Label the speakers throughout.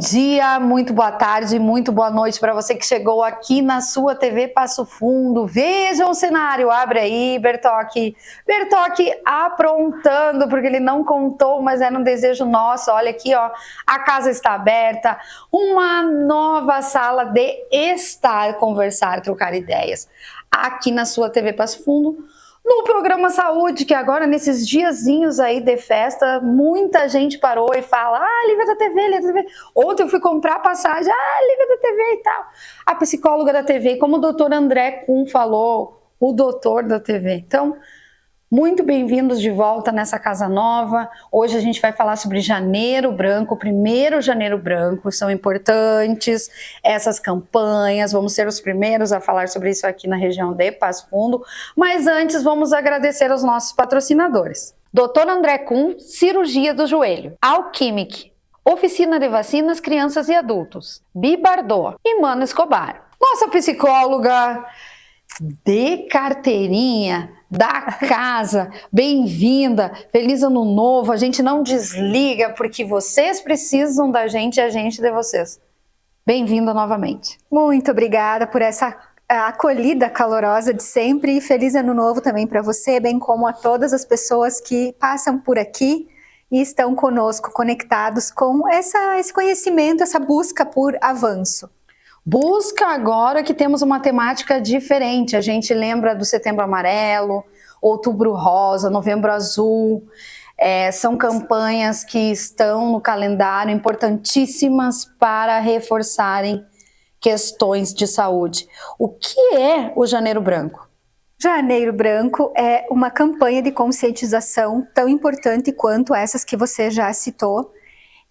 Speaker 1: dia, muito boa tarde, muito boa noite para você que chegou aqui na sua TV Passo Fundo. Vejam o cenário, abre aí, Bertoque. Bertoque aprontando, porque ele não contou, mas era um desejo nosso. Olha aqui, ó, a casa está aberta, uma nova sala de estar, conversar, trocar ideias. Aqui na sua TV Passo Fundo, no programa Saúde, que agora nesses diazinhos aí de festa, muita gente parou e fala, Lívia da TV, Lívia da TV. Ontem eu fui comprar passagem, Lívia da TV e tal. A psicóloga da TV, como o doutor André Kuhn falou, o doutor da TV. Então, muito bem-vindos de volta nessa casa nova. Hoje a gente vai falar sobre Janeiro Branco, o primeiro Janeiro Branco. São importantes essas campanhas, vamos ser os primeiros a falar sobre isso aqui na região de Passo Fundo. Mas antes vamos agradecer aos nossos patrocinadores. Dr. André Kuhn, cirurgia do joelho. Alquimic, oficina de vacinas, crianças e adultos. Bibardot e Mano Escobar. Nossa psicóloga de carteirinha da casa, bem-vinda, feliz ano novo, a gente não desliga porque vocês precisam da gente e a gente de vocês. Bem-vinda novamente.
Speaker 2: Muito obrigada por essa acolhida calorosa de sempre e feliz ano novo também para você, bem como a todas as pessoas que passam por aqui e estão conosco, conectados com esse conhecimento, essa busca por avanço.
Speaker 1: Busca agora que temos uma temática diferente. A gente lembra do Setembro Amarelo, Outubro Rosa, Novembro Azul. São campanhas que estão no calendário importantíssimas para reforçarem questões de saúde. O que é o Janeiro Branco?
Speaker 2: Janeiro Branco é uma campanha de conscientização tão importante quanto essas que você já citou.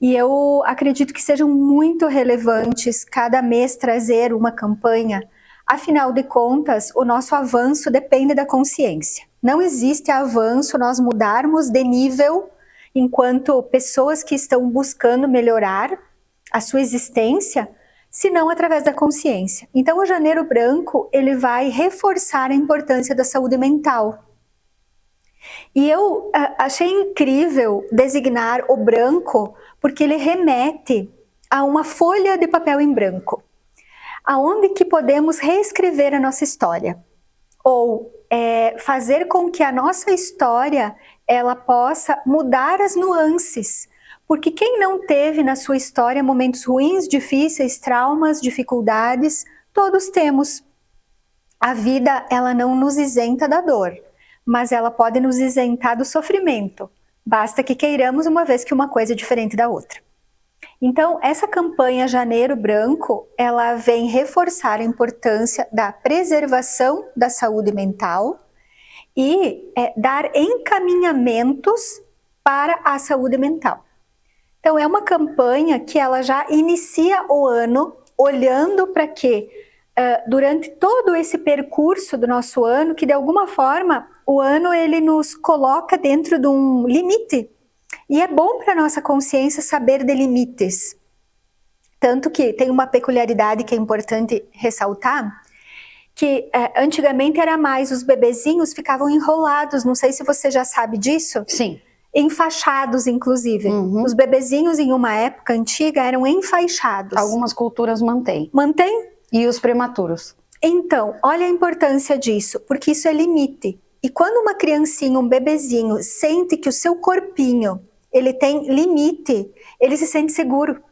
Speaker 2: E eu acredito que sejam muito relevantes cada mês trazer uma campanha. Afinal de contas, o nosso avanço depende da consciência. Não existe avanço nós mudarmos de nível enquanto pessoas que estão buscando melhorar a sua existência, senão através da consciência. Então o Janeiro Branco, ele vai reforçar a importância da saúde mental. E eu achei incrível designar o branco porque ele remete a uma folha de papel em branco, aonde que podemos reescrever a nossa história, ou fazer com que a nossa história ela possa mudar as nuances, porque quem não teve na sua história momentos ruins, difíceis, traumas, dificuldades, todos temos. A vida ela não nos isenta da dor, mas ela pode nos isentar do sofrimento. Basta que queiramos, uma vez que uma coisa é diferente da outra. Então, essa campanha Janeiro Branco, ela vem reforçar a importância da preservação da saúde mental e dar encaminhamentos para a saúde mental. Então, é uma campanha que ela já inicia o ano olhando para que durante todo esse percurso do nosso ano, que de alguma forma o ano ele nos coloca dentro de um limite. E é bom para a nossa consciência saber de limites. Tanto que tem uma peculiaridade que é importante ressaltar, que antigamente era mais, os bebezinhos ficavam enrolados, não sei se você já sabe disso.
Speaker 1: Sim.
Speaker 2: Enfaixados, inclusive. Os bebezinhos em uma época antiga eram enfaixados.
Speaker 1: Algumas culturas mantêm.
Speaker 2: Mantém?
Speaker 1: E os prematuros?
Speaker 2: Então, olha a importância disso, porque isso é limite. E quando uma criancinha, um bebezinho, sente que o seu corpinho, ele tem limite, ele se sente seguro.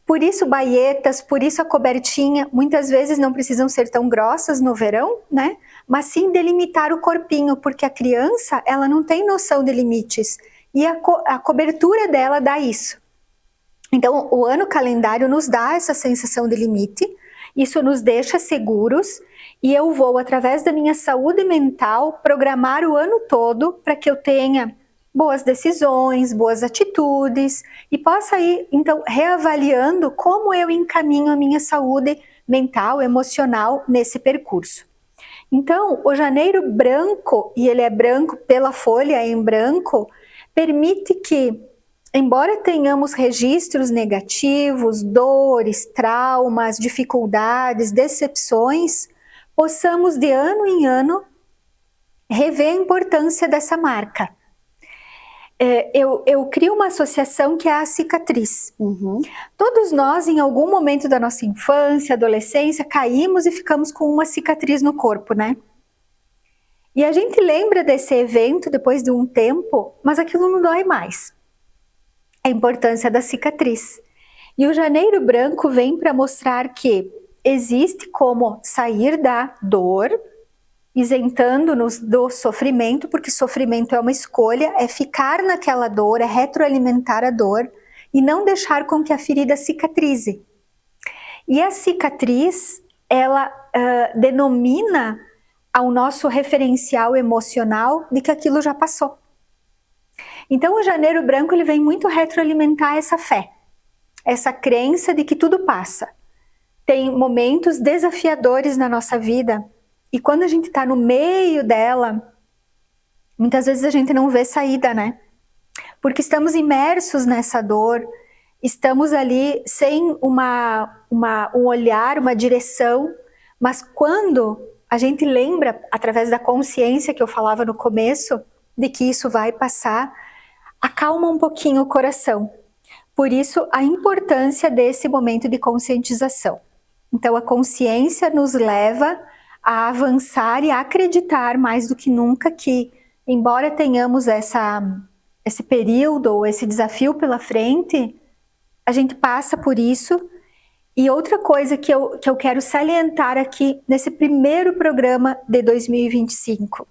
Speaker 2: Por isso baietas, por isso a cobertinha, muitas vezes não precisam ser tão grossas no verão, né? Mas sim delimitar o corpinho, porque a criança, ela não tem noção de limites. E a cobertura dela dá isso. Então, o ano calendário nos dá essa sensação de limite, isso nos deixa seguros e eu vou, através da minha saúde mental, programar o ano todo para que eu tenha boas decisões, boas atitudes e possa ir, então, reavaliando como eu encaminho a minha saúde mental, emocional nesse percurso. Então, o Janeiro Branco, e ele é branco pela folha em branco, permite que, embora tenhamos registros negativos, dores, traumas, dificuldades, decepções, possamos de ano em ano rever a importância dessa marca. eu crio uma associação que é a cicatriz. Todos nós, em algum momento da nossa infância, adolescência, caímos e ficamos com uma cicatriz no corpo, né? E a gente lembra desse evento depois de um tempo, mas aquilo não dói mais. A importância da cicatriz. E o Janeiro Branco vem para mostrar que existe como sair da dor, isentando-nos do sofrimento, porque sofrimento é uma escolha, é ficar naquela dor, é retroalimentar a dor e não deixar com que a ferida cicatrize. E a cicatriz, ela denomina ao nosso referencial emocional de que aquilo já passou. Então o Janeiro Branco ele vem muito retroalimentar essa fé, essa crença de que tudo passa. Tem momentos desafiadores na nossa vida e quando a gente está no meio dela, muitas vezes a gente não vê saída, né? Porque estamos imersos nessa dor, estamos ali sem um olhar, uma direção, mas quando a gente lembra, através da consciência que eu falava no começo, de que isso vai passar, acalma um pouquinho o coração. Por isso, a importância desse momento de conscientização. Então, a consciência nos leva a avançar e a acreditar mais do que nunca que, embora tenhamos esse período ou esse desafio pela frente, a gente passa por isso. E outra coisa que eu quero salientar aqui nesse primeiro programa de 2025.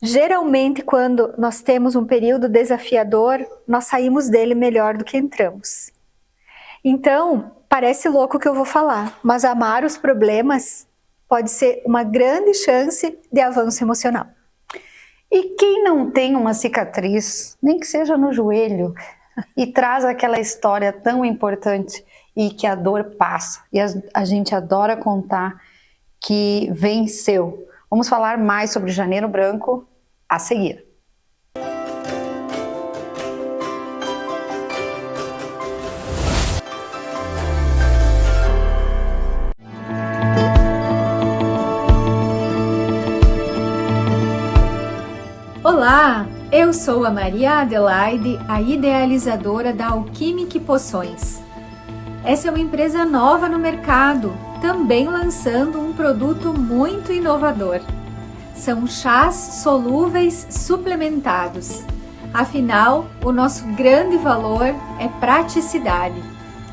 Speaker 2: Geralmente, quando nós temos um período desafiador, nós saímos dele melhor do que entramos. Então, parece louco o que eu vou falar, mas amar os problemas pode ser uma grande chance de avanço emocional.
Speaker 1: E quem não tem uma cicatriz, nem que seja no joelho, e traz aquela história tão importante e que a dor passa, e a gente adora contar que venceu. Vamos falar mais sobre Janeiro Branco a seguir.
Speaker 2: Olá, eu sou a Maria Adelaide, a idealizadora da Alquimic Poções. Essa é uma empresa nova no mercado, também lançando um produto muito inovador. São chás solúveis suplementados. Afinal, o nosso grande valor é praticidade.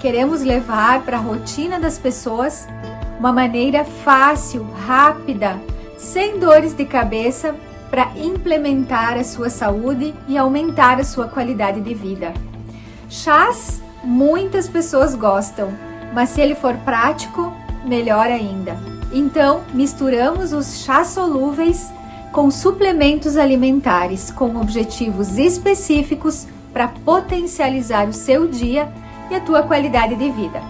Speaker 2: Queremos levar para a rotina das pessoas uma maneira fácil, rápida, sem dores de cabeça, para implementar a sua saúde e aumentar a sua qualidade de vida. Chás, muitas pessoas gostam, mas se ele for prático, melhor ainda. Então, misturamos os chás solúveis com suplementos alimentares com objetivos específicos para potencializar o seu dia e a tua qualidade de vida.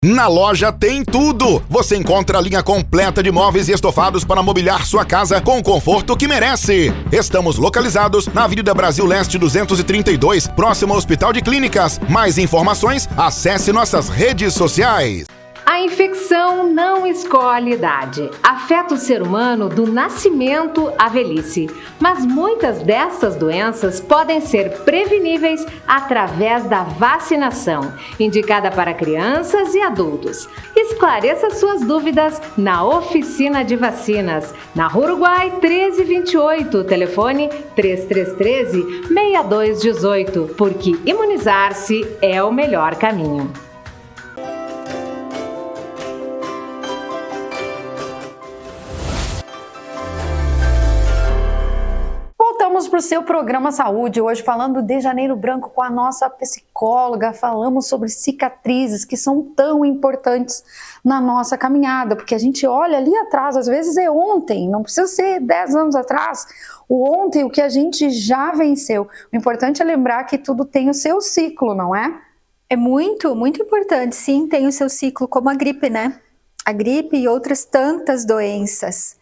Speaker 3: Na loja tem tudo! Você encontra a linha completa de móveis e estofados para mobiliar sua casa com o conforto que merece. Estamos localizados na Avenida Brasil Leste 232, próximo ao Hospital de Clínicas. Mais informações, acesse nossas redes sociais.
Speaker 4: A infecção não escolhe idade. Afeta o ser humano do nascimento à velhice. Mas muitas dessas doenças podem ser preveníveis através da vacinação, indicada para crianças e adultos. Esclareça suas dúvidas na Oficina de Vacinas, na Rua Uruguai 1328, telefone 3313-6218, porque imunizar-se é o melhor caminho.
Speaker 1: Voltamos para o seu programa Saúde, hoje falando de Janeiro Branco com a nossa psicóloga. Falamos sobre cicatrizes que são tão importantes na nossa caminhada, porque a gente olha ali atrás, às vezes é ontem, não precisa ser 10 anos atrás, o ontem, o que a gente já venceu. O importante é lembrar que tudo tem o seu ciclo, não é?
Speaker 2: É muito, muito importante, sim, tem o seu ciclo, como a gripe, né? A gripe e outras tantas doenças.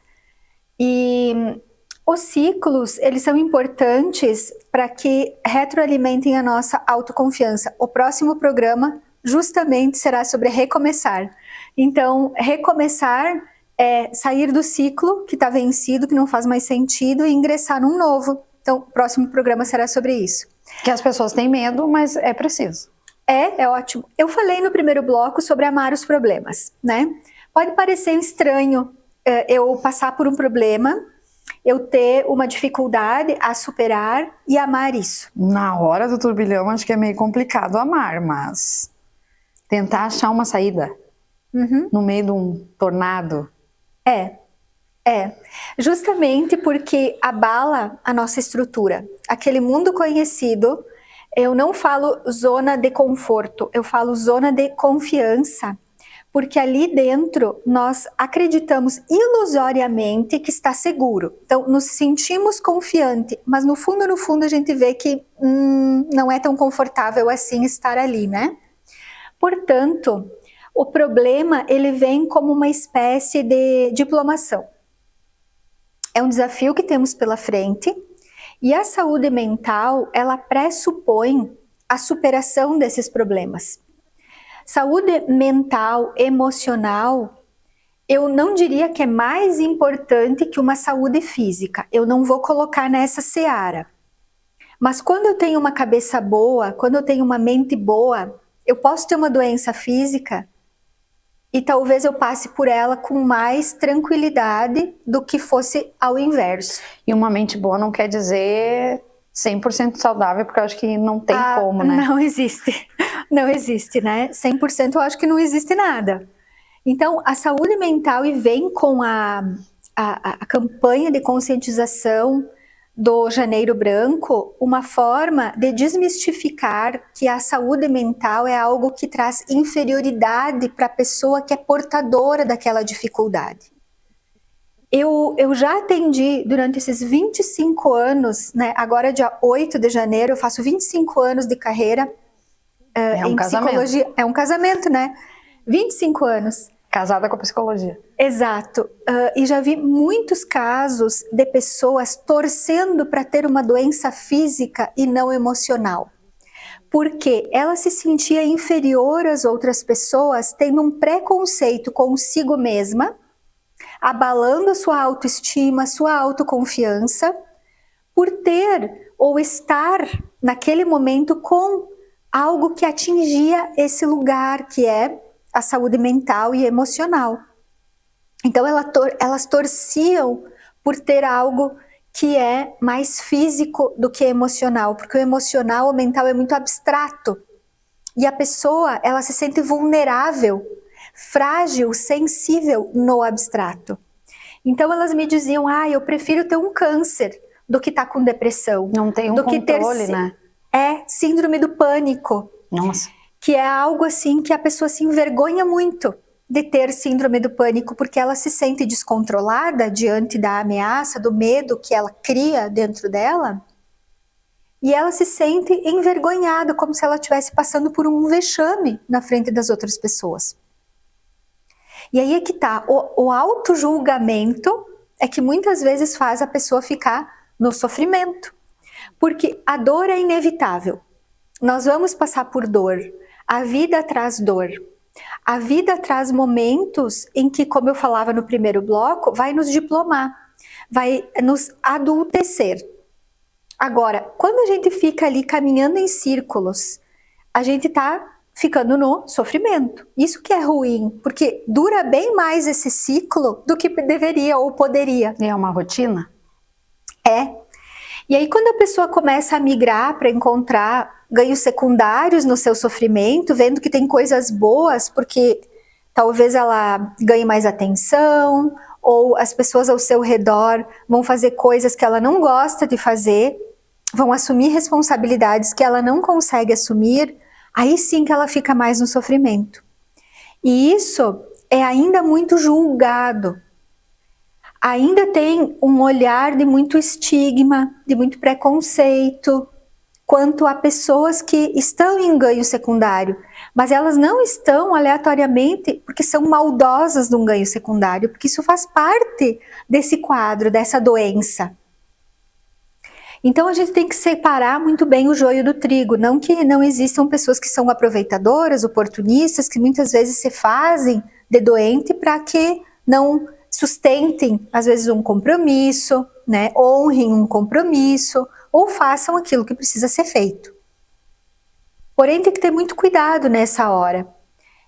Speaker 2: E os ciclos, eles são importantes para que retroalimentem a nossa autoconfiança. O próximo programa justamente será sobre recomeçar. Então, recomeçar é sair do ciclo que está vencido, que não faz mais sentido, e ingressar num novo. Então, o próximo programa será sobre isso.
Speaker 1: Que as pessoas têm medo, mas é preciso.
Speaker 2: É ótimo. Eu falei no primeiro bloco sobre amar os problemas, né? Pode parecer estranho eu passar por um problema, eu ter uma dificuldade a superar e amar isso.
Speaker 1: Na hora do turbilhão, acho que é meio complicado amar, mas tentar achar uma saída no meio de um tornado.
Speaker 2: Justamente porque abala a nossa estrutura. Aquele mundo conhecido, eu não falo zona de conforto, eu falo zona de confiança. Porque ali dentro nós acreditamos ilusoriamente que está seguro. Então, nos sentimos confiante, mas no fundo a gente vê que não é tão confortável assim estar ali, né? Portanto, o problema ele vem como uma espécie de diplomação. É um desafio que temos pela frente e a saúde mental, ela pressupõe a superação desses problemas. Saúde mental, emocional, eu não diria que é mais importante que uma saúde física. Eu não vou colocar nessa seara. Mas quando eu tenho uma cabeça boa, quando eu tenho uma mente boa, eu posso ter uma doença física e talvez eu passe por ela com mais tranquilidade do que fosse ao inverso.
Speaker 1: E uma mente boa não quer dizer 100% saudável, porque eu acho que não tem como, né?
Speaker 2: Não existe. Não existe, né? 100% eu acho que não existe nada. Então, a saúde mental vem com a campanha de conscientização do Janeiro Branco, uma forma de desmistificar que a saúde mental é algo que traz inferioridade para a pessoa que é portadora daquela dificuldade. Eu já atendi durante esses 25 anos, né? Agora dia 8 de janeiro eu faço 25 anos de carreira em psicologia. É um casamento, né? 25 anos.
Speaker 1: Casada com a psicologia.
Speaker 2: Exato. E já vi muitos casos de pessoas torcendo para ter uma doença física e não emocional. Porque ela se sentia inferior às outras pessoas, tendo um preconceito consigo mesma, abalando a sua autoestima, sua autoconfiança, por ter ou estar naquele momento com algo que atingia esse lugar que é a saúde mental e emocional. Então elas torciam por ter algo que é mais físico do que emocional, porque o emocional, o mental é muito abstrato. E a pessoa, ela se sente vulnerável, frágil, sensível no abstrato. Então elas me diziam, eu prefiro ter um câncer do que estar com depressão.
Speaker 1: Não tem um controle, né?
Speaker 2: Síndrome do pânico.
Speaker 1: Nossa.
Speaker 2: Que é algo assim que a pessoa se envergonha muito de ter síndrome do pânico, porque ela se sente descontrolada diante da ameaça, do medo que ela cria dentro dela, e ela se sente envergonhada, como se ela estivesse passando por um vexame na frente das outras pessoas. E aí é que tá, o auto-julgamento é que muitas vezes faz a pessoa ficar no sofrimento, porque a dor é inevitável. Nós vamos passar por dor. A vida traz dor. A vida traz momentos em que, como eu falava no primeiro bloco, vai nos diplomar, vai nos adultecer. Agora, quando a gente fica ali caminhando em círculos, a gente tá ficando no sofrimento. Isso que é ruim, porque dura bem mais esse ciclo do que deveria ou poderia.
Speaker 1: É uma rotina?
Speaker 2: E aí quando a pessoa começa a migrar para encontrar ganhos secundários no seu sofrimento, vendo que tem coisas boas, porque talvez ela ganhe mais atenção, ou as pessoas ao seu redor vão fazer coisas que ela não gosta de fazer, vão assumir responsabilidades que ela não consegue assumir, aí sim que ela fica mais no sofrimento. E isso é ainda muito julgado. Ainda tem um olhar de muito estigma, de muito preconceito. quanto a pessoas que estão em ganho secundário, mas elas não estão aleatoriamente porque são maldosas de um ganho secundário, porque isso faz parte desse quadro, dessa doença. Então a gente tem que separar muito bem o joio do trigo, não que não existam pessoas que são aproveitadoras, oportunistas, que muitas vezes se fazem de doente para que não sustentem, às vezes, um compromisso, né? Honrem um compromisso, ou façam aquilo que precisa ser feito. Porém, tem que ter muito cuidado nessa hora.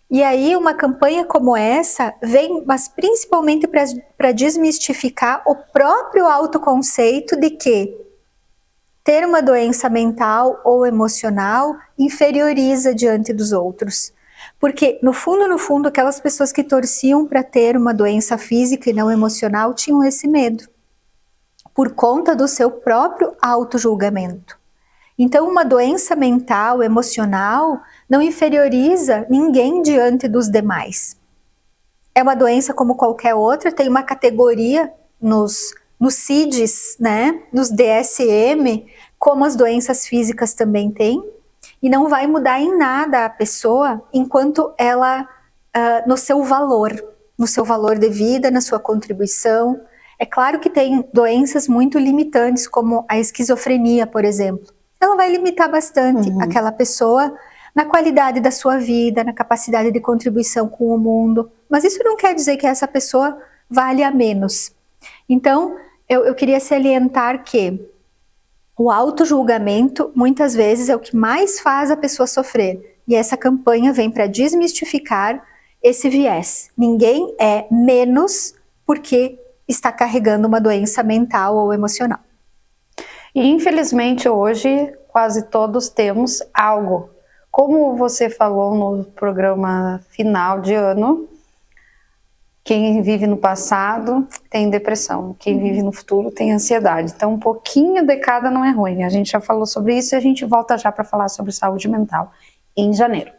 Speaker 2: E aí, uma campanha como essa vem, mas principalmente para desmistificar o próprio autoconceito de que ter uma doença mental ou emocional inferioriza diante dos outros. Porque, no fundo, aquelas pessoas que torciam para ter uma doença física e não emocional tinham esse medo, por conta do seu próprio autojulgamento. Então, uma doença mental, emocional, não inferioriza ninguém diante dos demais. É uma doença como qualquer outra, tem uma categoria nos CIDs, né, nos DSM, como as doenças físicas também têm, e não vai mudar em nada a pessoa enquanto ela, no seu valor de vida, na sua contribuição. É claro que tem doenças muito limitantes, como a esquizofrenia, por exemplo. Ela vai limitar bastante aquela pessoa na qualidade da sua vida, na capacidade de contribuição com o mundo. Mas isso não quer dizer que essa pessoa vale a menos. Então, eu queria salientar que o autojulgamento, muitas vezes, é o que mais faz a pessoa sofrer. E essa campanha vem para desmistificar esse viés. Ninguém é menos porque está carregando uma doença mental ou emocional.
Speaker 1: E infelizmente hoje quase todos temos algo. Como você falou no programa final de ano, quem vive no passado tem depressão, quem vive no futuro tem ansiedade. Então um pouquinho de cada não é ruim. A gente já falou sobre isso e a gente volta já para falar sobre saúde mental em janeiro.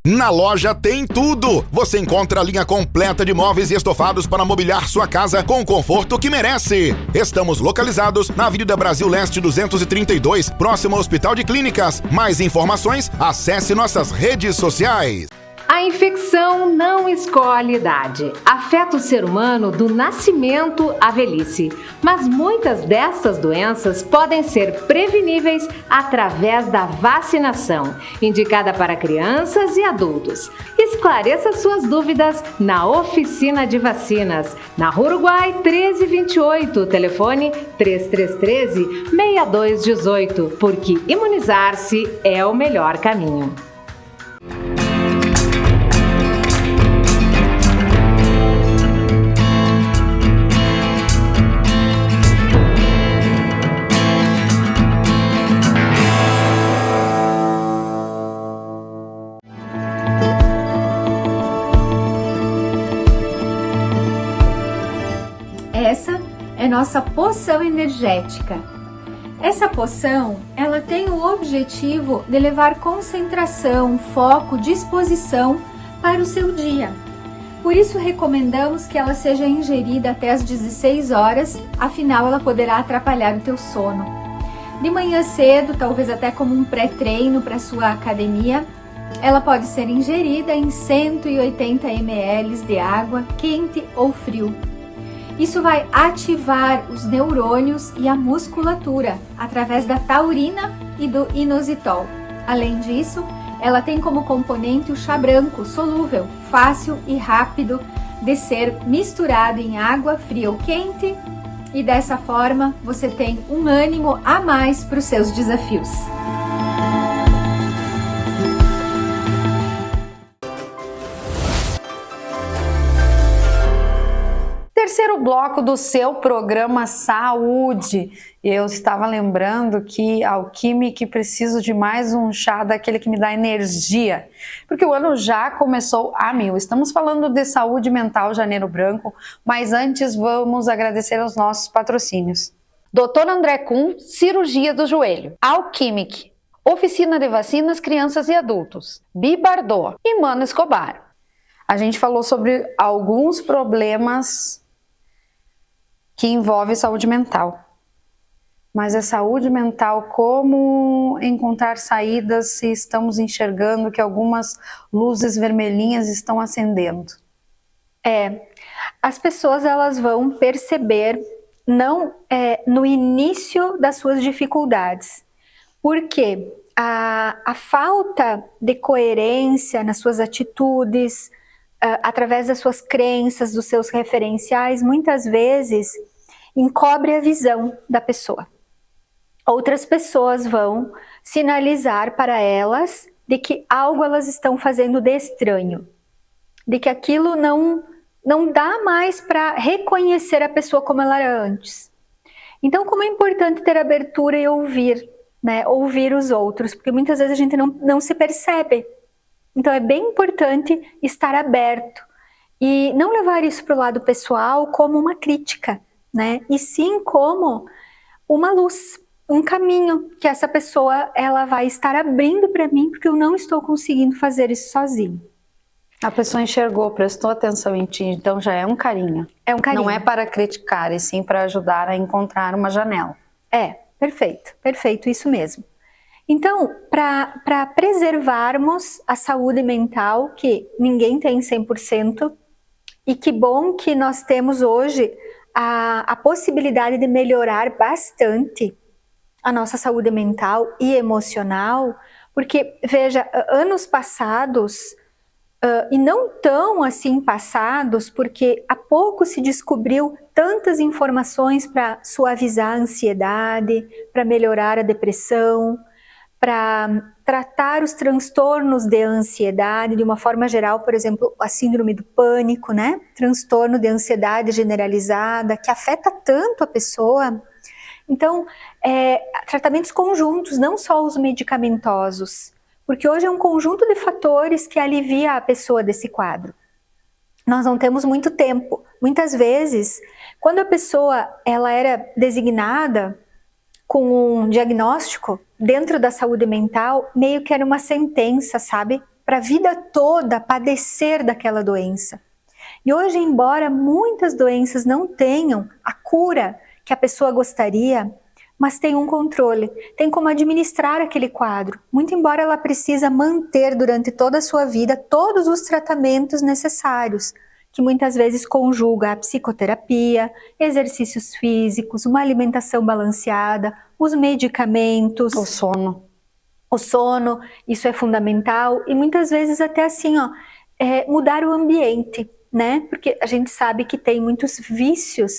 Speaker 3: Na loja tem tudo! Você encontra a linha completa de móveis e estofados para mobiliar sua casa com o conforto que merece. Estamos localizados na Avenida Brasil Leste 232, próximo ao Hospital de Clínicas. Mais informações, acesse nossas redes sociais.
Speaker 4: A infecção não escolhe idade. Afeta o ser humano do nascimento à velhice. Mas muitas dessas doenças podem ser preveníveis através da vacinação, indicada para crianças e adultos. Esclareça suas dúvidas na Oficina de Vacinas, na Rua Uruguai 1328, telefone 3313-6218, porque imunizar-se é o melhor caminho.
Speaker 2: Essa é nossa poção energética. Essa poção, ela tem o objetivo de levar concentração, foco, disposição para o seu dia. Por isso recomendamos que ela seja ingerida até às 16 horas, afinal ela poderá atrapalhar o teu sono. De manhã cedo, talvez até como um pré-treino para sua academia, ela pode ser ingerida em 180 ml de água, quente ou frio. Isso vai ativar os neurônios e a musculatura através da taurina e do inositol. Além disso, ela tem como componente o chá branco solúvel, fácil e rápido de ser misturado em água fria ou quente, e dessa forma você tem um ânimo a mais para os seus desafios.
Speaker 1: Terceiro bloco do seu programa Saúde. Eu estava lembrando que Alquimic preciso de mais um chá daquele que me dá energia, porque o ano já começou a mil. Estamos falando de saúde mental Janeiro Branco, mas antes vamos agradecer aos nossos patrocínios. Dr. André Kuhn, cirurgia do joelho. Alquimic, oficina de vacinas crianças e adultos. Bibardot e Mano Escobar. A gente falou sobre alguns problemas que envolve saúde mental. Mas a saúde mental, como encontrar saídas se estamos enxergando que algumas luzes vermelhinhas estão acendendo?
Speaker 2: As pessoas elas vão perceber não no início das suas dificuldades, porque a falta de coerência nas suas atitudes, através das suas crenças, dos seus referenciais, muitas vezes encobre a visão da pessoa. Outras pessoas vão sinalizar para elas de que algo elas estão fazendo de estranho, de que aquilo não dá mais para reconhecer a pessoa como ela era antes. Então, como é importante ter abertura e ouvir, né? Ouvir os outros, porque muitas vezes a gente não se percebe. Então, é bem importante estar aberto e não levar isso para o lado pessoal como uma crítica, né? E sim como uma luz, um caminho que essa pessoa ela vai estar abrindo para mim, porque eu não estou conseguindo fazer isso sozinho.
Speaker 1: A pessoa enxergou, prestou atenção em ti, então já é um carinho.
Speaker 2: É um carinho.
Speaker 1: Não é para criticar, e sim para ajudar a encontrar uma janela.
Speaker 2: Perfeito, isso mesmo. Então, para preservarmos a saúde mental, que ninguém tem 100%, e que bom que nós temos hoje a possibilidade de melhorar bastante a nossa saúde mental e emocional, porque, veja, anos passados, e não tão assim passados, porque há pouco se descobriu tantas informações para suavizar a ansiedade, para melhorar a depressão, para tratar os transtornos de ansiedade de uma forma geral, por exemplo, a síndrome do pânico, né? Transtorno de ansiedade generalizada, que afeta tanto a pessoa. Então, tratamentos conjuntos, não só os medicamentosos, porque hoje é um conjunto de fatores que alivia a pessoa desse quadro. Nós não temos muito tempo. Muitas vezes, quando a pessoa ela era designada com um diagnóstico dentro da saúde mental, meio que era uma sentença, sabe? Para a vida toda padecer daquela doença. E hoje, embora muitas doenças não tenham a cura que a pessoa gostaria, mas tem um controle, tem como administrar aquele quadro, muito embora ela precisa manter durante toda a sua vida todos os tratamentos necessários, que muitas vezes conjuga a psicoterapia, exercícios físicos, uma alimentação balanceada, os medicamentos,
Speaker 1: O sono.
Speaker 2: o sono, isso é fundamental, e muitas vezes até assim, mudar o ambiente, né? Porque a gente sabe que tem muitos vícios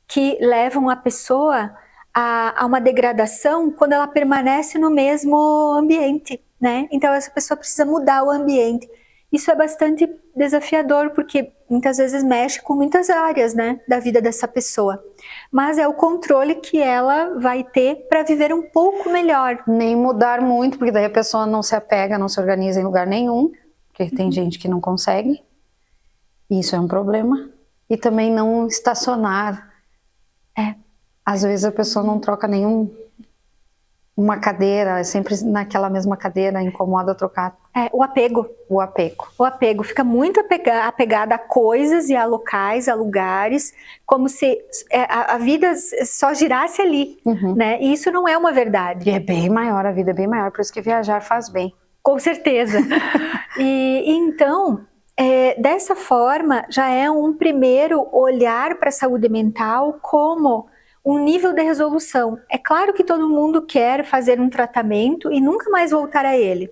Speaker 2: que levam a pessoa a uma degradação quando ela permanece no mesmo ambiente, né? Então essa pessoa precisa mudar o ambiente. Isso é bastante desafiador, porque muitas vezes mexe com muitas áreas, né, da vida dessa pessoa. Mas é o controle que ela vai ter para viver um pouco melhor.
Speaker 1: Nem mudar muito, porque daí a pessoa não se apega, não se organiza em lugar nenhum, porque tem gente que não consegue. Isso é um problema. E também não estacionar. Às vezes a pessoa não troca uma cadeira, é sempre naquela mesma cadeira, incomoda trocar.
Speaker 2: O apego.
Speaker 1: O apego.
Speaker 2: O apego fica muito apegada a coisas e a locais, a lugares, como se a vida só girasse ali, né? E isso não é uma verdade.
Speaker 1: E é bem maior, a vida é bem maior, por isso que viajar faz bem.
Speaker 2: Com certeza. E então, dessa forma, já é um primeiro olhar para a saúde mental como um nível de resolução. É claro que todo mundo quer fazer um tratamento e nunca mais voltar a ele.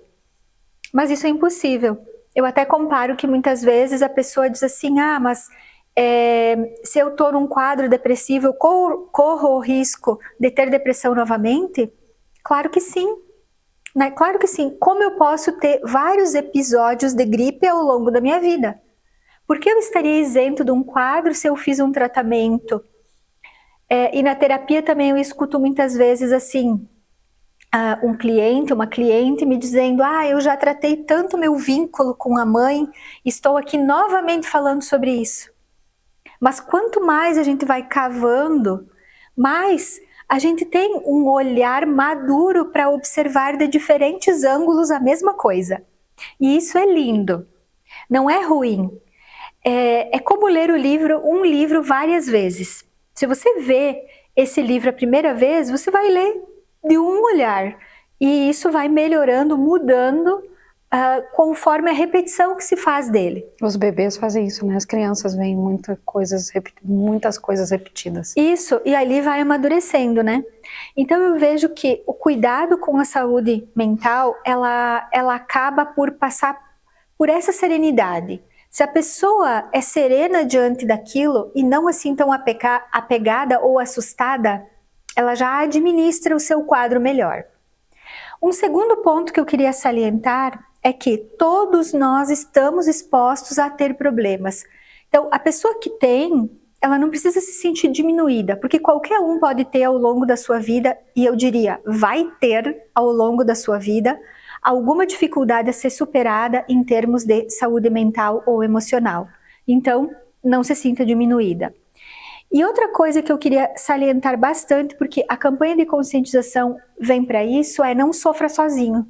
Speaker 2: Mas isso é impossível. Eu até comparo que muitas vezes a pessoa diz assim, mas se eu estou num quadro depressivo, eu corro o risco de ter depressão novamente? Claro que sim. Né? Claro que sim. Como eu posso ter vários episódios de gripe ao longo da minha vida? Por que eu estaria isento de um quadro se eu fiz um tratamento? E na terapia também eu escuto muitas vezes assim, um cliente, uma cliente me dizendo, eu já tratei tanto meu vínculo com a mãe, estou aqui novamente falando sobre isso. Mas quanto mais a gente vai cavando, mais a gente tem um olhar maduro para observar de diferentes ângulos a mesma coisa. E isso é lindo, não é ruim. É como ler um livro várias vezes. Se você vê esse livro a primeira vez, você vai ler de um olhar. E isso vai melhorando, mudando, conforme a repetição que se faz dele.
Speaker 1: Os bebês fazem isso, né? As crianças veem muitas coisas repetidas.
Speaker 2: Isso, e ali vai amadurecendo, né? Então eu vejo que o cuidado com a saúde mental, ela acaba por passar por essa serenidade. Se a pessoa é serena diante daquilo e não assim tão apegada ou assustada, ela já administra o seu quadro melhor. Um segundo ponto que eu queria salientar é que todos nós estamos expostos a ter problemas. Então, a pessoa que tem, ela não precisa se sentir diminuída, porque qualquer um pode ter ao longo da sua vida, e eu diria, vai ter ao longo da sua vida, alguma dificuldade a ser superada em termos de saúde mental ou emocional. Então, não se sinta diminuída. E outra coisa que eu queria salientar bastante, porque a campanha de conscientização vem para isso, é não sofra sozinho.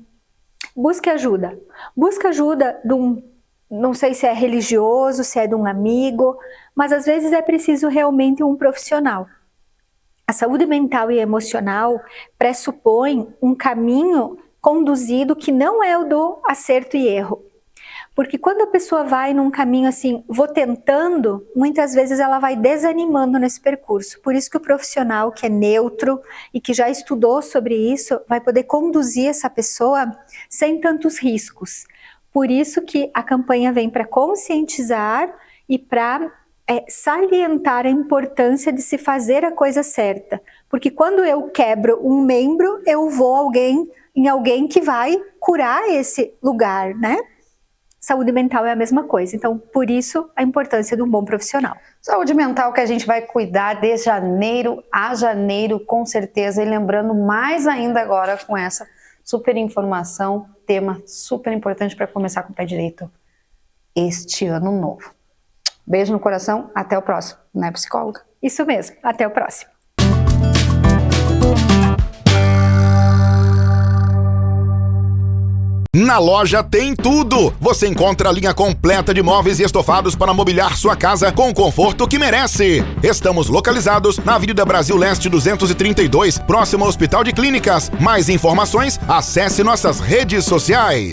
Speaker 2: Busque ajuda. Busque ajuda de não sei se é religioso, se é de um amigo, mas às vezes é preciso realmente um profissional. A saúde mental e emocional pressupõe um caminho conduzido que não é o do acerto e erro. Porque quando a pessoa vai num caminho assim, vou tentando, muitas vezes ela vai desanimando nesse percurso. Por isso que o profissional que é neutro e que já estudou sobre isso, vai poder conduzir essa pessoa sem tantos riscos. Por isso que a campanha vem para conscientizar e para salientar a importância de se fazer a coisa certa. Porque quando eu quebro um membro, eu vou em alguém que vai curar esse lugar, né? Saúde mental é a mesma coisa, então por isso a importância de um bom profissional.
Speaker 1: Saúde mental que a gente vai cuidar de janeiro a janeiro, com certeza, e lembrando mais ainda agora com essa super informação, tema super importante para começar com o pé direito este ano novo. Beijo no coração, até o próximo, né, psicóloga?
Speaker 2: Isso mesmo, até o próximo.
Speaker 3: Na loja tem tudo! Você encontra a linha completa de móveis e estofados para mobiliar sua casa com o conforto que merece. Estamos localizados na Avenida Brasil Leste 232, próximo ao Hospital de Clínicas. Mais informações, acesse nossas redes sociais.